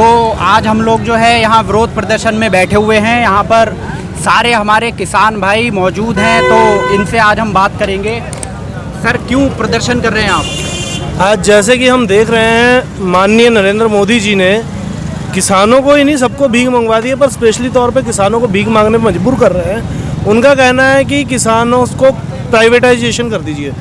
तो आज हम लोग जो है यहाँ विरोध प्रदर्शन में बैठे हुए हैं। यहाँ पर सारे हमारे किसान भाई मौजूद हैं, तो इनसे आज हम बात करेंगे। सर, क्यों प्रदर्शन कर रहे हैं आप? आज जैसे कि हम देख रहे हैं, माननीय नरेंद्र मोदी जी ने किसानों को ही नहीं सबको भीख मंगवा दी है, पर स्पेशली तौर पे किसानों को भीख मांगने पर मजबूर कर रहे हैं। उनका कहना है कि किसानों को प्राइवेटाइजेशन कर दीजिए,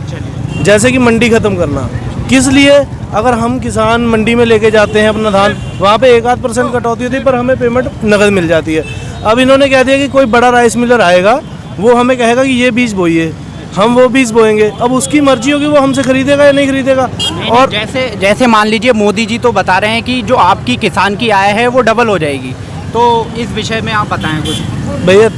जैसे कि मंडी ख़त्म करना। किस लिए? अगर हम किसान मंडी में लेके जाते हैं अपना धान, वहाँ पे 1-8% कटौती होती है, पर हमें पेमेंट नगद मिल जाती है। अब इन्होंने कह दिया कि कोई बड़ा राइस मिलर आएगा, वो हमें कहेगा कि ये बीज बोइए, हम वो बीज बोएंगे। अब उसकी मर्जी होगी वो हमसे खरीदेगा या नहीं खरीदेगा। और जैसे मान लीजिए मोदी जी तो बता रहे हैं कि जो आपकी किसान की आय है वो डबल हो जाएगी, तो इस विषय में आप बताएं कुछ। भैया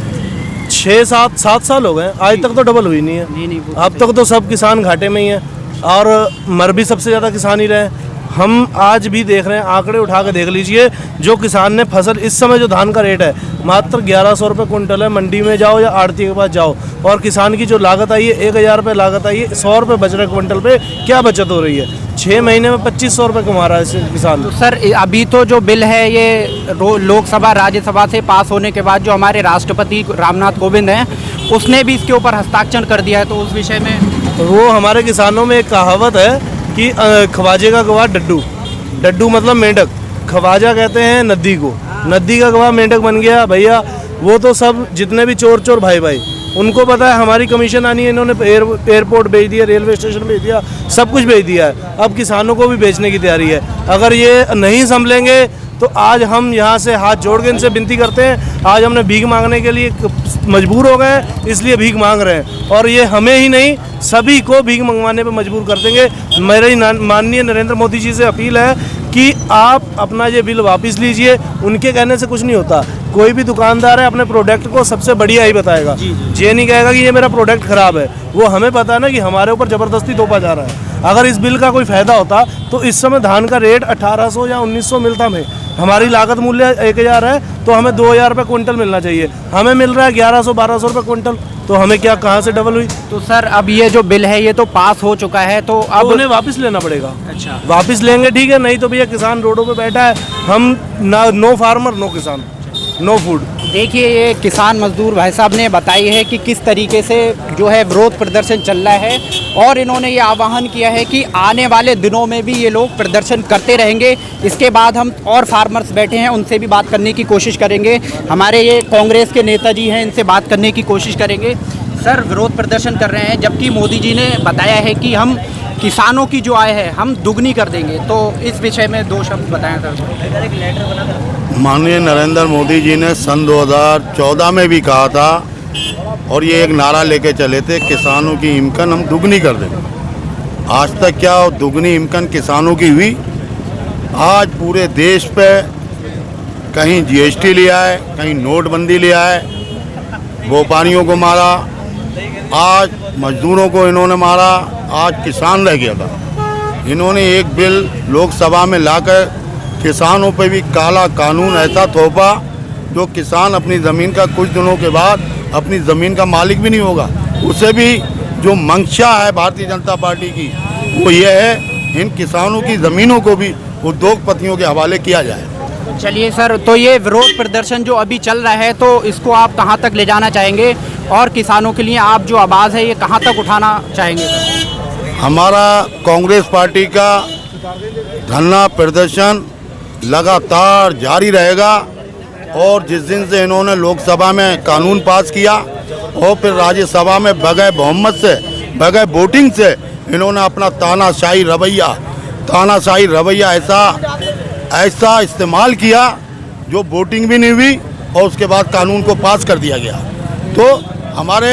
6-7 साल हो गए, आज तक तो डबल हुई नहीं है। नहीं, अब तक तो सब किसान घाटे में ही हैं और मर भी सबसे ज़्यादा किसान ही रहे। हम आज भी देख रहे हैं, आंकड़े उठा के देख लीजिए, जो किसान ने फसल इस समय जो धान का रेट है मात्र 1100 रुपये कुंटल है। मंडी में जाओ या आड़ती के पास जाओ, और किसान की जो लागत आई है 1000 रुपये लागत आई है, 100 रुपये बच रहे क्विंटल पे। क्या बचत हो रही है? 6 महीने में 2500 रुपये कमा रहा है किसान। तो सर, अभी तो जो बिल है ये लोकसभा राज्यसभा से पास होने के बाद जो हमारे राष्ट्रपति रामनाथ कोविंद हैं, उसने भी इसके ऊपर हस्ताक्षर कर दिया है, तो उस विषय में वो हमारे किसानों में एक कहावत है कि खवाजे का गवाह डड्डू, डड्डू मतलब मेंढक, खवाजा कहते हैं नद्दी को, नद्दी का गवाह मेंढक बन गया। भैया वो तो सब जितने भी चोर भाई उनको पता है हमारी कमीशन आनी है। इन्होंने एयरपोर्ट भेज दिया, रेलवे स्टेशन भेज दिया, सब कुछ भेज दिया है। अब किसानों को भी बेचने की तैयारी है। अगर ये नहीं संभलेंगे तो आज हम यहाँ से हाथ जोड़ के इनसे विनती करते हैं। आज हमने भीख मांगने के लिए मजबूर हो गए, इसलिए भीख मांग रहे हैं, और ये हमें ही नहीं सभी को भीख मंगवाने पे मजबूर कर देंगे। मेरी माननीय नरेंद्र मोदी जी से अपील है कि आप अपना ये बिल वापस लीजिए। उनके कहने से कुछ नहीं होता। कोई भी दुकानदार है अपने प्रोडक्ट को सबसे बढ़िया ही बताएगा, ये नहीं कहेगा कि ये मेरा प्रोडक्ट ख़राब है। वो हमें पता है ना कि हमारे ऊपर ज़बरदस्ती थोपा जा रहा है। अगर इस बिल का कोई फ़ायदा होता तो इस समय धान का रेट 1800 या 1900 मिलता हमें। हमारी लागत मूल्य 1000 है, तो हमें 2000 रुपये क्विंटल मिलना चाहिए। हमें मिल रहा है 1100-1200 रुपये क्विंटल, तो हमें क्या कहाँ से डबल हुई? तो सर, अब ये जो बिल है ये तो पास हो चुका है, तो अब उन्हें वापस लेना पड़ेगा। अच्छा, वापस लेंगे ठीक है, नहीं तो भैया किसान रोडों पे बैठा है। हम नो फार्मर नो किसान नो फूड। देखिए, ये किसान मजदूर भाई साहब ने बताई है कि किस तरीके से जो है विरोध प्रदर्शन चल रहा है, और इन्होंने ये आह्वान किया है कि आने वाले दिनों में भी ये लोग प्रदर्शन करते रहेंगे। इसके बाद हम और फार्मर्स बैठे हैं, उनसे भी बात करने की कोशिश करेंगे। हमारे ये कांग्रेस के नेताजी हैं, इनसे बात करने की कोशिश करेंगे। सर, विरोध प्रदर्शन कर रहे हैं, जबकि मोदी जी ने बताया है कि हम किसानों की जो आय है हम दुगनी कर देंगे, तो इस विषय में 2 शब्द बताएं सर। माननीय नरेंद्र मोदी जी ने सन 2014 में भी कहा था, और ये एक नारा लेके चले थे, किसानों की इनकम हम दुगनी कर देंगे। आज तक क्या दुगनी इनकम किसानों की हुई? आज पूरे देश पे कहीं जीएसटी लिया है, कहीं नोटबंदी लिया है, व्यापारियों को मारा, आज मजदूरों को इन्होंने मारा, आज किसान रह गया था। इन्होंने एक बिल लोकसभा में लाकर किसानों पे भी काला कानून ऐसा थोपा, जो किसान अपनी ज़मीन का कुछ दिनों के बाद अपनी ज़मीन का मालिक भी नहीं होगा। उसे भी जो मंशा है भारतीय जनता पार्टी की, वो ये है इन किसानों की ज़मीनों को भी उद्योगपतियों के हवाले किया जाए। चलिए सर, तो ये विरोध प्रदर्शन जो अभी चल रहा है, तो इसको आप कहाँ तक ले जाना चाहेंगे, और किसानों के लिए आप जो आवाज़ है ये कहाँ तक उठाना चाहेंगे? हमारा कांग्रेस पार्टी का धरना प्रदर्शन लगातार जारी रहेगा, और जिस दिन से इन्होंने लोकसभा में कानून पास किया और फिर राज्यसभा में बगैर बहुमत से, बगैर वोटिंग से इन्होंने अपना तानाशाही रवैया ऐसा इस्तेमाल किया, जो वोटिंग भी नहीं हुई, और उसके बाद कानून को पास कर दिया गया। तो हमारे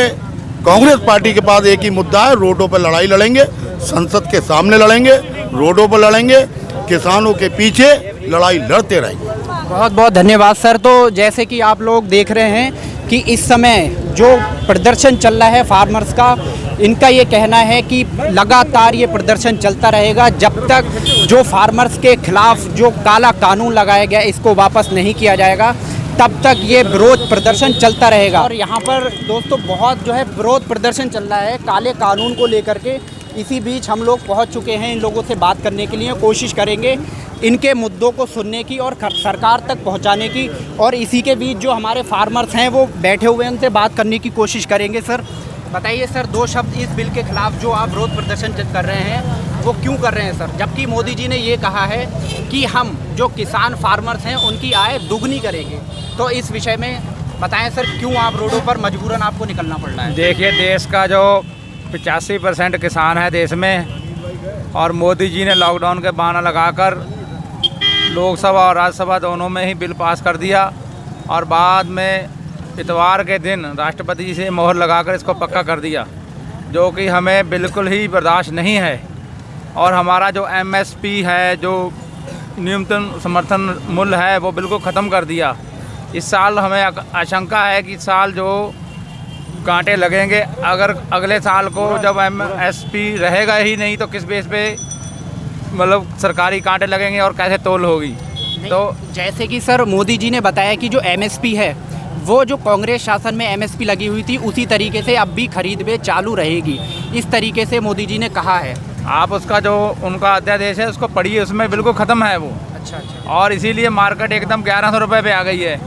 कांग्रेस पार्टी के पास एक ही मुद्दा है, रोडों पर लड़ाई लड़ेंगे, संसद के सामने लड़ेंगे, रोडों पर लड़ेंगे, किसानों के पीछे लड़ाई लड़ते रहेंगे। बहुत बहुत धन्यवाद सर। तो जैसे कि आप लोग देख रहे हैं कि इस समय जो प्रदर्शन चल रहा है फार्मर्स का, इनका ये कहना है कि लगातार ये प्रदर्शन चलता रहेगा जब तक जो फार्मर्स के खिलाफ जो काला कानून लगाया गया इसको वापस नहीं किया जाएगा, तब तक ये विरोध प्रदर्शन चलता रहेगा। और यहाँ पर दोस्तों बहुत जो है विरोध प्रदर्शन चल रहा है काले कानून को लेकर के। इसी बीच हम लोग पहुँच चुके हैं, इन लोगों से बात करने के लिए कोशिश करेंगे। इनके मुद्दों को सुनने की और सरकार तक पहुंचाने की, और इसी के बीच जो हमारे फार्मर्स हैं वो बैठे हुए हैं, उनसे बात करने की कोशिश करेंगे। सर बताइए सर, 2 शब्द इस बिल के खिलाफ जो आप विरोध प्रदर्शन कर रहे हैं वो क्यों कर रहे हैं सर, जबकि मोदी जी ने ये कहा है कि हम जो किसान फार्मर्स हैं उनकी आय दुगनी करेंगे। तो इस विषय में बताएं सर, क्यों आप रोडों पर मजबूरन आपको निकलना पड़ रहा है? देखिए, देश का जो 85% किसान है देश में, और मोदी जी ने लॉकडाउन के बहाना लगाकर लोकसभा और राज्यसभा दोनों में ही बिल पास कर दिया, और बाद में इतवार के दिन राष्ट्रपति जी से मोहर लगाकर इसको पक्का कर दिया, जो कि हमें बिल्कुल ही बर्दाश्त नहीं है। और हमारा जो MSP है, जो न्यूनतम समर्थन मूल्य है, वो बिल्कुल ख़त्म कर दिया। इस साल हमें आशंका है कि इस साल जो कांटे लगेंगे, अगर अगले साल को जब MSP रहेगा ही नहीं तो किस बेस पे मतलब सरकारी कांटे लगेंगे और कैसे तोल होगी। तो जैसे कि सर मोदी जी ने बताया कि जो MSP है वो जो कांग्रेस शासन में MSP लगी हुई थी उसी तरीके से अब भी खरीद बेच चालू रहेगी, इस तरीके से मोदी जी ने कहा है। आप उसका जो उनका अध्यादेश है उसको पढ़िए, उसमें बिल्कुल ख़त्म है वो। अच्छा। और इसीलिए मार्केट एकदम 1100 रुपये पे आ गई है।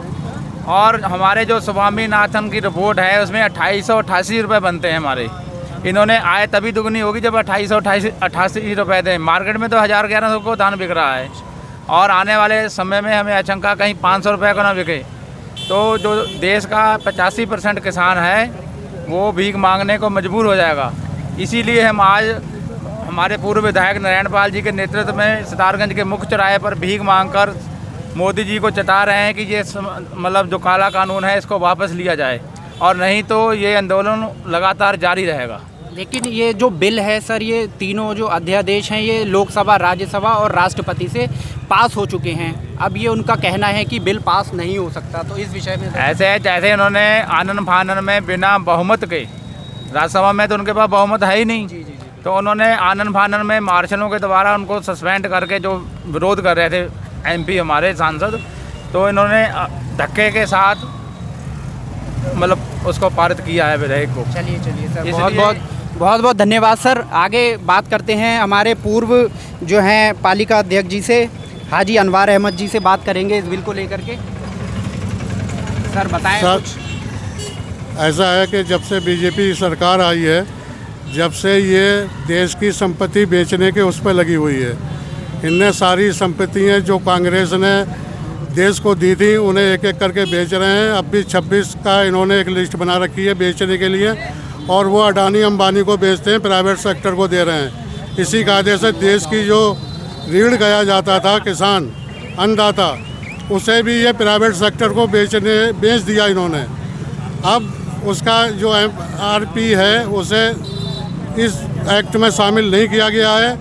और हमारे जो स्वामीनाथन की रिपोर्ट है उसमें 2888 रुपये बनते हैं हमारे। इन्होंने आय तभी दुगनी होगी जब 2888 रुपये थे। मार्केट में तो 1100 को धान बिक रहा है, और आने वाले समय में हमें आशंका कहीं 500 रुपये का ना बिके। तो जो देश का 85% किसान है वो भीख मांगने को मजबूर हो जाएगा। इसीलिए हम आज हमारे पूर्व विधायक नारायण पाल जी के नेतृत्व में सितारगंज के मुख्य चौराहे पर भीख मांगकर मोदी जी को चेता रहे हैं कि ये मतलब जो काला कानून है इसको वापस लिया जाए, और नहीं तो ये आंदोलन लगातार जारी रहेगा। लेकिन ये जो बिल है सर, ये तीनों जो अध्यादेश हैं ये लोकसभा, राज्यसभा और राष्ट्रपति से पास हो चुके हैं। अब ये उनका कहना है कि बिल पास नहीं हो सकता, तो इस विषय में ऐसे है जैसे इन्होंने आनन फानन में बिना बहुमत के, राज्यसभा में तो उनके पास बहुमत है ही नहीं, तो उन्होंने आनन फानन में मार्शलों के द्वारा उनको सस्पेंड करके जो विरोध कर रहे थे MP हमारे सांसद, तो इन्होंने धक्के के साथ मतलब उसको पारित किया है विधेयक को। चलिए सर, बहुत बहुत धन्यवाद सर। आगे बात करते हैं हमारे पूर्व जो हैं पालिका अध्यक्ष जी से, हाजी अनवार अहमद जी से बात करेंगे इस बिल को लेकर के। सर बताएं कुछ। ऐसा है कि जब से बीजेपी सरकार आई है, जब से ये देश की संपत्ति बेचने के उस पर लगी हुई है। इनने सारी संपत्तियां जो कांग्रेस ने देश को दी थी उन्हें एक एक करके बेच रहे हैं। अब भी 26 का इन्होंने एक लिस्ट बना रखी है बेचने के लिए, और वो अडानी अंबानी को बेचते हैं, प्राइवेट सेक्टर को दे रहे हैं। इसी कायदे से देश की जो रीढ़ गया जाता था किसान, अन्नदाता, उसे भी ये प्राइवेट सेक्टर को बेच दिया इन्होंने। अब उसका जो MRP है उसे इस एक्ट में शामिल नहीं किया गया है,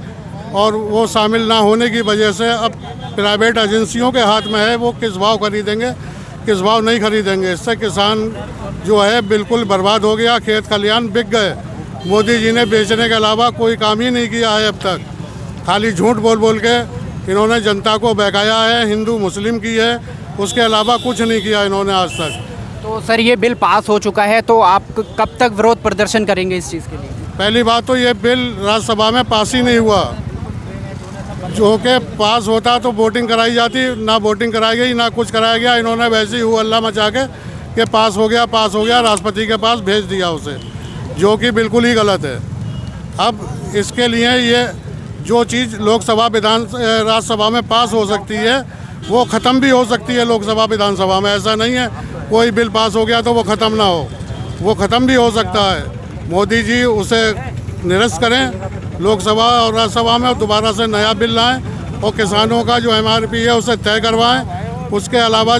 और वो शामिल ना होने की वजह से अब प्राइवेट एजेंसियों के हाथ में है वो किस भाव खरीदेंगे, किस भाव नहीं खरीदेंगे। इससे किसान जो है बिल्कुल बर्बाद हो गया, खेत खलियान बिक गए। मोदी जी ने बेचने के अलावा कोई काम ही नहीं किया है अब तक, खाली झूठ बोल बोल के इन्होंने जनता को बहकाया है, हिंदू मुस्लिम की है, उसके अलावा कुछ नहीं किया इन्होंने आज तक। तो सर ये बिल पास हो चुका है, तो आप कब तक विरोध प्रदर्शन करेंगे इस चीज़ के लिए? पहली बात तो ये बिल राज्यसभा में पास ही नहीं हुआ, जो कि पास होता तो वोटिंग कराई जाती, ना वोटिंग कराई गई ना कुछ कराया गया। इन्होंने वैसे ही हल्ला मचा के कि पास हो गया राष्ट्रपति के पास भेज दिया उसे, जो कि बिल्कुल ही गलत है। अब इसके लिए ये जो चीज़ लोकसभा राज्यसभा में पास हो सकती है वो ख़त्म भी हो सकती है लोकसभा विधानसभा में। ऐसा नहीं है कोई बिल पास हो गया तो वो ख़त्म ना हो, वो ख़त्म भी हो सकता है। मोदी जी उसे निरस्त करें लोकसभा और राज्यसभा में, और दोबारा से नया बिल लाएं और किसानों का जो MRP है उसे तय करवाएं। उसके अलावा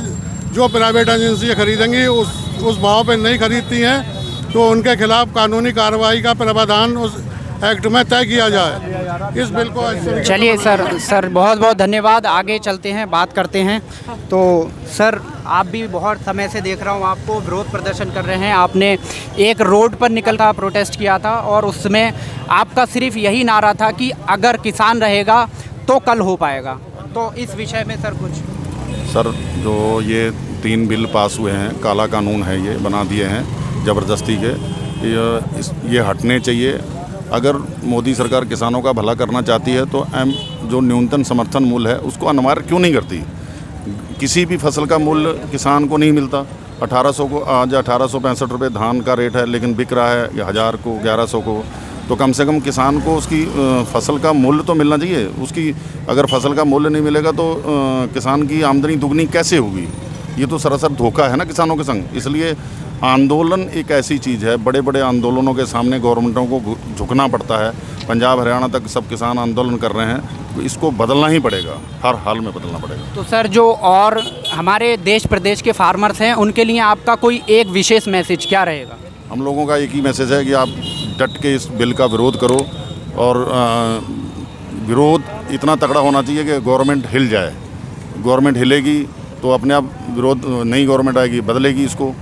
जो प्राइवेट एजेंसियाँ खरीदेंगी उस भाव पे नहीं खरीदती हैं तो उनके खिलाफ कानूनी कार्रवाई का प्रावधान उस एक्ट में तय किया जाए। इस बिल को चलिए सर बहुत बहुत धन्यवाद। आगे चलते हैं, बात करते हैं। तो सर आप भी बहुत समय से देख रहा हूँ आपको विरोध प्रदर्शन कर रहे हैं। आपने एक रोड पर निकल कर प्रोटेस्ट किया था और उसमें आपका सिर्फ यही नारा था कि अगर किसान रहेगा तो कल हो पाएगा। तो इस विषय में सर कुछ। सर जो ये 3 बिल पास हुए हैं, काला कानून है, ये बना दिए हैं ज़बरदस्ती के, ये हटने चाहिए। अगर मोदी सरकार किसानों का भला करना चाहती है तो जो न्यूनतम समर्थन मूल्य है उसको अनिवार्य क्यों नहीं करती। किसी भी फसल का मूल्य किसान को नहीं मिलता। 1800 को आज 1865 रुपये धान का रेट है, लेकिन बिक रहा है 1000 को 1100 को। तो कम से कम किसान को उसकी फसल का मूल्य तो मिलना चाहिए। उसकी अगर फसल का मूल्य नहीं मिलेगा तो किसान की आमदनी दुगनी कैसे होगी। ये तो सरासर धोखा है ना किसानों के संग। इसलिए आंदोलन एक ऐसी चीज़ है, बड़े बड़े आंदोलनों के सामने गवर्नमेंटों को झुकना पड़ता है। पंजाब हरियाणा तक सब किसान आंदोलन कर रहे हैं, तो इसको बदलना ही पड़ेगा, हर हाल में बदलना पड़ेगा। तो सर, जो और हमारे देश प्रदेश के फार्मर्स हैं उनके लिए आपका कोई एक विशेष मैसेज क्या रहेगा? हम लोगों का एक ही मैसेज है कि आप डट के इस बिल का विरोध करो, और विरोध इतना तगड़ा होना चाहिए कि गवर्नमेंट हिल जाए। गवर्नमेंट हिलेगी तो अपने आप विरोध, नई गवर्नमेंट आएगी, बदलेगी इसको।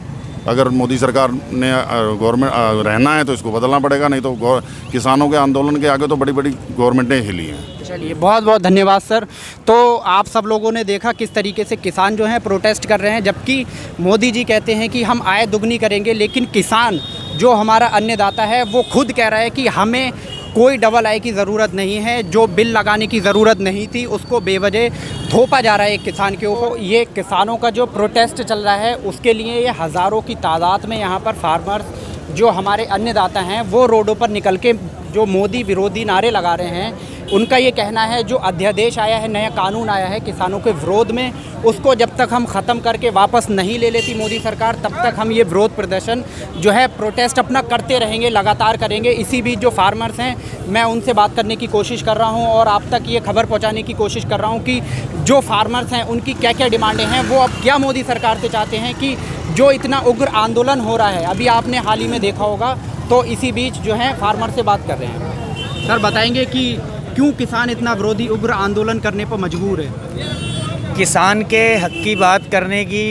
अगर मोदी सरकार ने गवर्नमेंट रहना है तो इसको बदलना पड़ेगा, नहीं तो किसानों के आंदोलन के आगे तो बड़ी बड़ी गवर्नमेंटें हिली हैं। चलिए, बहुत बहुत धन्यवाद सर। तो आप सब लोगों ने देखा किस तरीके से किसान जो हैं प्रोटेस्ट कर रहे हैं, जबकि मोदी जी कहते हैं कि हम आय दुगनी करेंगे, लेकिन किसान जो हमारा अन्नदाता है वो खुद कह रहा है कि हमें कोई डबल आय की ज़रूरत नहीं है। जो बिल लगाने की ज़रूरत नहीं थी उसको बेवजह थोपा जा रहा है एक किसान के ऊपर। ये किसानों का जो प्रोटेस्ट चल रहा है उसके लिए ये हज़ारों की तादाद में यहाँ पर फार्मर्स जो हमारे अन्नदाता हैं वो रोडों पर निकल के जो मोदी विरोधी नारे लगा रहे हैं। उनका ये कहना है जो अध्यादेश आया है, नया कानून आया है किसानों के विरोध में, उसको जब तक हम ख़त्म करके वापस नहीं ले लेती मोदी सरकार, तब तक हम ये विरोध प्रदर्शन जो है प्रोटेस्ट अपना करते रहेंगे, लगातार करेंगे। इसी बीच जो फार्मर्स हैं मैं उनसे बात करने की कोशिश कर रहा हूँ और आप तक ये खबर पहुँचाने की कोशिश कर रहा हूँ कि जो फार्मर्स हैं उनकी क्या क्या डिमांडें हैं, वो अब क्या मोदी सरकार से चाहते हैं कि जो इतना उग्र आंदोलन हो रहा है, अभी आपने हाल ही में देखा होगा। तो इसी बीच जो है फार्मर से बात कर रहे हैं। सर, बताएंगे कि क्यों किसान इतना विरोधी उग्र आंदोलन करने पर मजबूर है? किसान के हक की बात करने की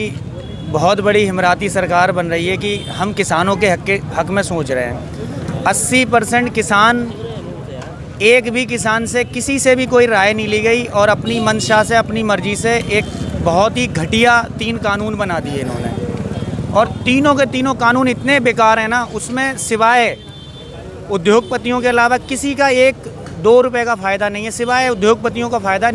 बहुत बड़ी हिमराती सरकार बन रही है कि हम किसानों के हक में सोच रहे हैं। 80% किसान, एक भी किसान से किसी से भी कोई राय नहीं ली गई और अपनी मंशा से, अपनी मर्जी से एक बहुत ही घटिया 3 कानून बना दिए इन्होंने। और तीनों के तीनों कानून इतने बेकार हैं ना, उसमें सिवाय उद्योगपतियों के अलावा किसी का 1-2 रुपए का फ़ायदा नहीं है। सिवाय उद्योगपतियों का फ़ायदा,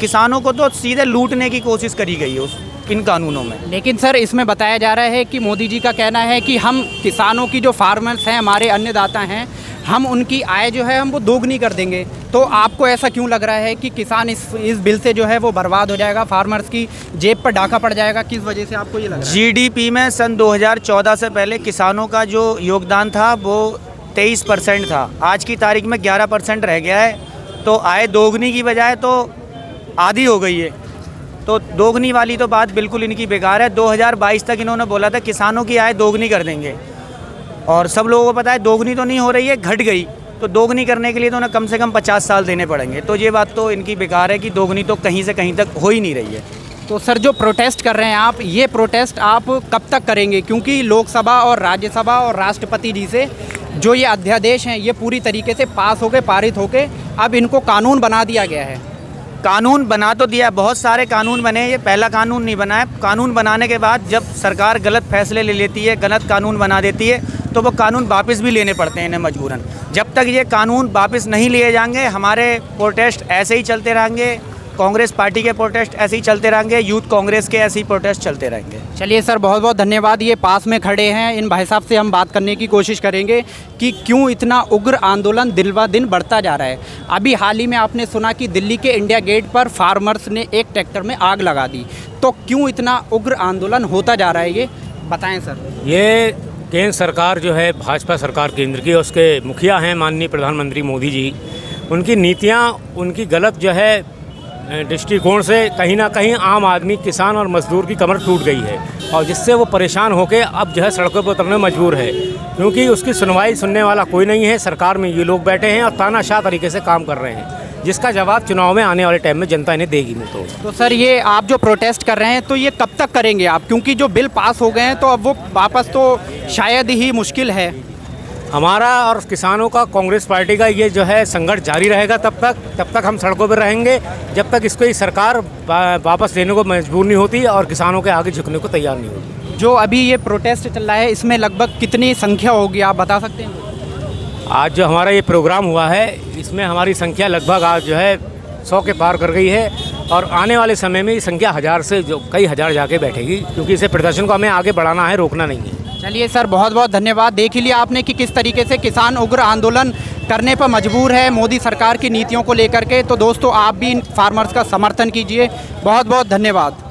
किसानों को तो सीधे लूटने की कोशिश करी गई है इन कानूनों में। लेकिन सर, इसमें बताया जा रहा है कि मोदी जी का कहना है कि हम किसानों की जो फार्मर्स हैं, हमारे अन्नदाता हैं, हम उनकी आय जो है हम वो दोगुनी कर देंगे। तो आपको ऐसा क्यों लग रहा है कि किसान इस बिल से जो है वो बर्बाद हो जाएगा, फार्मर्स की जेब पर डाका पड़ जाएगा? किस वजह से आपको ये लग रहा है? GDP में सन 2014 से पहले किसानों का जो योगदान था वो 23% था। आज की तारीख में 11% रह गया है। तो आय दोगुनी की बजाय तो आधी हो गई है। तो दोगुनी वाली तो बात बिल्कुल इनकी बेकार है। 2022 तक इन्होंने बोला था किसानों की आय दोगुनी कर देंगे, और सब लोगों को पता है दोगुनी तो नहीं हो रही है, घट गई। तो दोगुनी करने के लिए तो उन्हें कम से कम 50 साल देने पड़ेंगे। तो ये बात तो इनकी बेकार है कि दोगुनी तो कहीं से कहीं तक हो ही नहीं रही है। तो सर, जो प्रोटेस्ट कर रहे हैं आप, ये प्रोटेस्ट आप कब तक करेंगे? क्योंकि लोकसभा और राज्यसभा और राष्ट्रपति जी से जो ये अध्यादेश हैं ये पूरी तरीके से पास हो गए, पारित होके अब इनको कानून बना दिया गया है। कानून बना तो दिया, बहुत सारे कानून बने, ये पहला कानून नहीं बना है। कानून बनाने के बाद जब सरकार गलत फैसले ले लेती है, गलत कानून बना देती है, तो वो कानून वापस भी लेने पड़ते हैं इन्हें मजबूरन। जब तक ये कानून वापस नहीं लिए जाएंगे, हमारे प्रोटेस्ट ऐसे ही चलते रहेंगे, कांग्रेस पार्टी के प्रोटेस्ट ऐसे ही चलते रहेंगे, यूथ कांग्रेस के ऐसे ही प्रोटेस्ट चलते रहेंगे। चलिए सर, बहुत बहुत धन्यवाद। ये पास में खड़े हैं, इन भाई साहब से हम बात करने की कोशिश करेंगे कि क्यों इतना उग्र आंदोलन दिन ब दिन बढ़ता जा रहा है। अभी हाल ही में आपने सुना कि दिल्ली के इंडिया गेट पर फार्मर्स ने एक ट्रैक्टर में आग लगा दी। तो क्यों इतना उग्र आंदोलन होता जा रहा है, ये बताएं सर। ये केंद्र सरकार जो है, भाजपा सरकार केंद्र की, उसके मुखिया हैं माननीय प्रधानमंत्री मोदी जी, उनकी नीतियाँ, उनकी गलत जो है दृष्टिकोण से कहीं ना कहीं आम आदमी, किसान और मजदूर की कमर टूट गई है, और जिससे वो परेशान होकर अब जो है सड़कों पर उतरने मजबूर है, क्योंकि उसकी सुनवाई सुनने वाला कोई नहीं है। सरकार में ये लोग बैठे हैं और तानाशाह तरीके से काम कर रहे हैं, जिसका जवाब चुनाव में आने वाले टाइम में जनता इन्हें देगी नहीं। तो सर, ये आप जो प्रोटेस्ट कर रहे हैं तो ये कब तक करेंगे आप? क्योंकि जो बिल पास हो गए हैं तो अब वो वापस तो शायद ही मुश्किल है। हमारा और किसानों का, कांग्रेस पार्टी का ये जो है संघर्ष जारी रहेगा तब तक हम सड़कों पर रहेंगे, जब तक इसको सरकार वापस लेने को मजबूर नहीं होती और किसानों के आगे झुकने को तैयार नहीं होती। जो अभी ये प्रोटेस्ट चल रहा है, इसमें लगभग कितनी संख्या होगी, आप बता सकते हैं? आज जो हमारा ये प्रोग्राम हुआ है इसमें हमारी संख्या लगभग आज जो है 100 के पार कर गई है और आने वाले समय में ये संख्या 1000 से जो कई हज़ार जाके बैठेगी, क्योंकि इसे प्रदर्शन को हमें आगे बढ़ाना है, रोकना नहीं है। चलिए सर, बहुत बहुत धन्यवाद। देख ही लिया आपने कि किस तरीके से किसान उग्र आंदोलन करने पर मजबूर है मोदी सरकार की नीतियों को लेकर के। तो दोस्तों, आप भी इन फार्मर्स का समर्थन कीजिए। बहुत बहुत धन्यवाद।